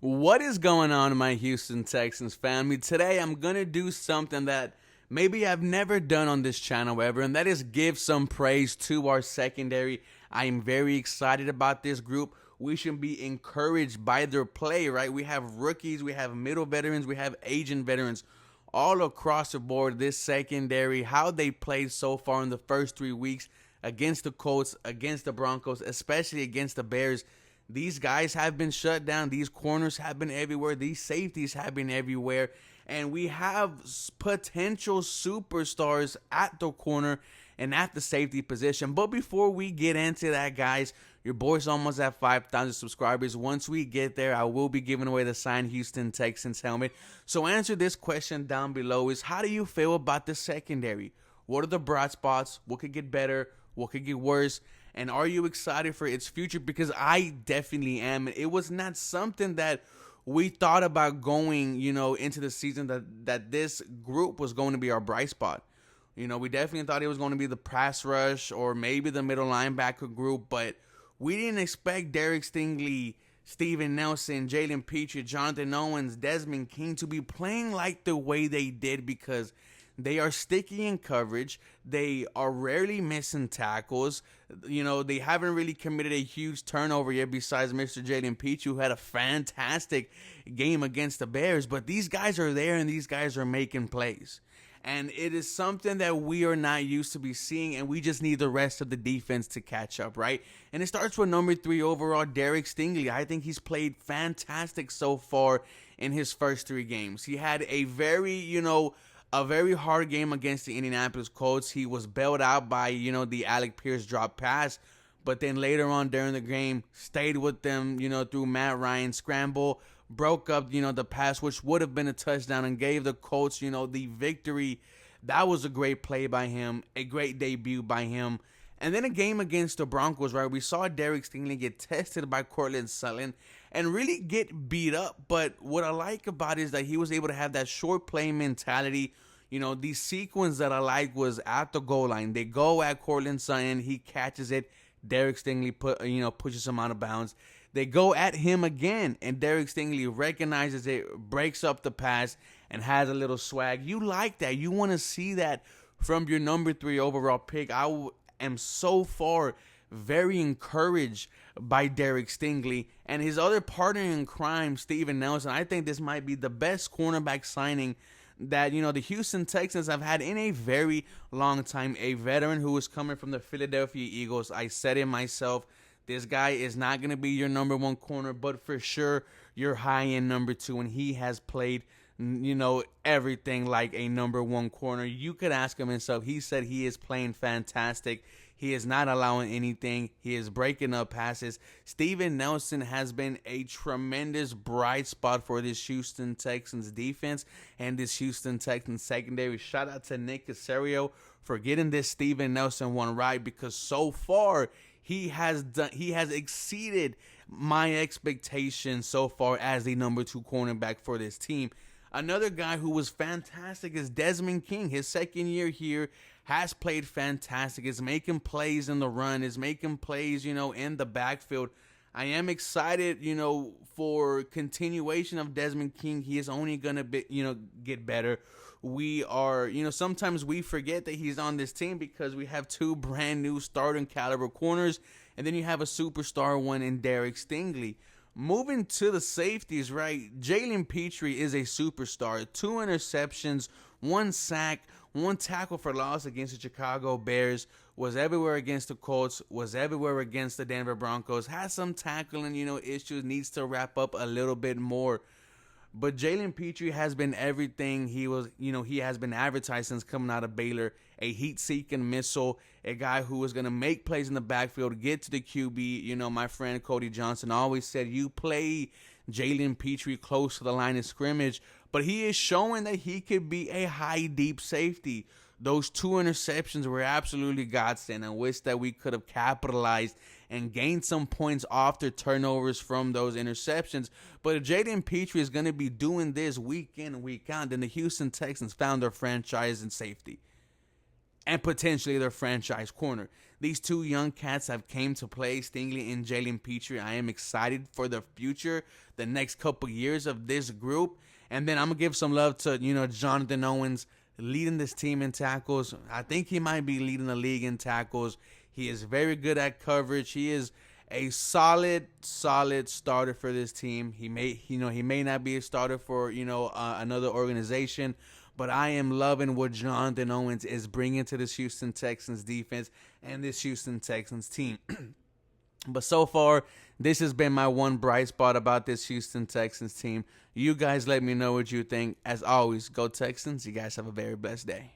What is going on, my Houston Texans family? Today I'm going to do something that maybe I've never done on this channel ever, and that is give some praise to our secondary. I am very excited about this group. We should be encouraged by their play, right? We have rookies, we have middle veterans, we have aging veterans all across the board. This secondary, how they played so far in the first 3 weeks against the Colts, against the Broncos, especially against the Bears. These guys have been shut down. These corners have been everywhere. These safeties have been everywhere. And we have potential superstars at the corner and at the safety position. But before we get into that, guys, your boy's almost at 5,000 subscribers. Once we get there, I will be giving away the signed Houston Texans helmet. So answer this question down below is, how do you feel about the secondary? What are the bright spots? What could get better? What could get worse? And are you excited for its future? Because I definitely am. It was not something that we thought about going, into the season that this group was going to be our bright spot. We definitely thought it was going to be the pass rush or maybe the middle linebacker group, but we didn't expect Derek Stingley, Steven Nelson, Jayden Petrie, Jonathan Owens, Desmond King to be playing like the way they did, because they are sticky in coverage. They are rarely missing tackles. They haven't really committed a huge turnover yet besides Mr. Jayden Petrie, who had a fantastic game against the Bears. But these guys are there and these guys are making plays. And it is something that we are not used to be seeing, and we just need the rest of the defense to catch up, right? And it starts with number 3 overall, Derek Stingley. I think he's played fantastic so far in his first 3 games. He had a very hard game against the Indianapolis Colts. He was bailed out by, the Alec Pierce drop pass. But then later on during the game, stayed with them, through Matt Ryan's scramble, broke up, the pass, which would have been a touchdown, and gave the Colts, the victory. That was a great play by him, a great debut by him. And then a game against the Broncos, right? We saw Derek Stingley get tested by Courtland Sutton and really get beat up. But what I like about it is that he was able to have that short play mentality. The sequence that I like was at the goal line. They go at Courtland Sutton. He catches it. Derek Stingley pushes him out of bounds. They go at him again, and Derek Stingley recognizes it, breaks up the pass, and has a little swag. You like that. You want to see that from your number 3 overall pick. I am so far very encouraged by Derek Stingley and his other partner in crime, Steven Nelson. I think this might be the best cornerback signing that, the Houston Texans have had in a very long time. A veteran who is coming from the Philadelphia Eagles. I said it myself. This guy is not going to be your number 1 corner, but for sure your high-end number 2, and he has played, everything like a number 1 corner. You could ask him himself. He said he is playing fantastic. He is not allowing anything. He is breaking up passes. Steven Nelson has been a tremendous bright spot for this Houston Texans defense and this Houston Texans secondary. Shout out to Nick Caserio for getting this Steven Nelson one right, because so far he has exceeded my expectations so far as the number 2 cornerback for this team. Another guy who was fantastic is Desmond King. His second year here has played fantastic. Is making plays in the run, is making plays, in the backfield. I am excited, for continuation of Desmond King. He is only going to get better. We are, sometimes we forget that he's on this team because we have 2 brand new starting caliber corners, and then you have a superstar one in Derek Stingley. Moving to the safeties, right? Jayden Petrie is a superstar. 2 interceptions, 1 sack, 1 tackle for loss against the Chicago Bears. Was everywhere against the Colts. Was everywhere against the Denver Broncos. Has some tackling, issues. Needs to wrap up a little bit more. But Jayden Petrie has been everything he has been advertised since coming out of Baylor. A heat-seeking missile, a guy who is going to make plays in the backfield, get to the QB. My friend Cody Johnson always said, you play Jayden Petrie close to the line of scrimmage. But he is showing that he could be a high, deep safety. Those 2 interceptions were absolutely godsend. I wish that we could have capitalized and gained some points off the turnovers from those interceptions. But if Jayden Petrie is going to be doing this week in and week out, then the Houston Texans found their franchise in safety. and potentially their franchise corner. These two young cats have came to play, Stingley and Jayden Petrie. I am excited for the future, the next couple years of this group. And then I'm going to give some love to, Jonathan Owens, leading this team in tackles. I think he might be leading the league in tackles. He is very good at coverage. He is a solid starter for this team. He may not be a starter for, another organization, but I am loving what Jonathan Owens is bringing to this Houston Texans defense and this Houston Texans team. But so far, this has been my one bright spot about this Houston Texans team. You guys let me know what you think. As always, go Texans. You guys have a very blessed day.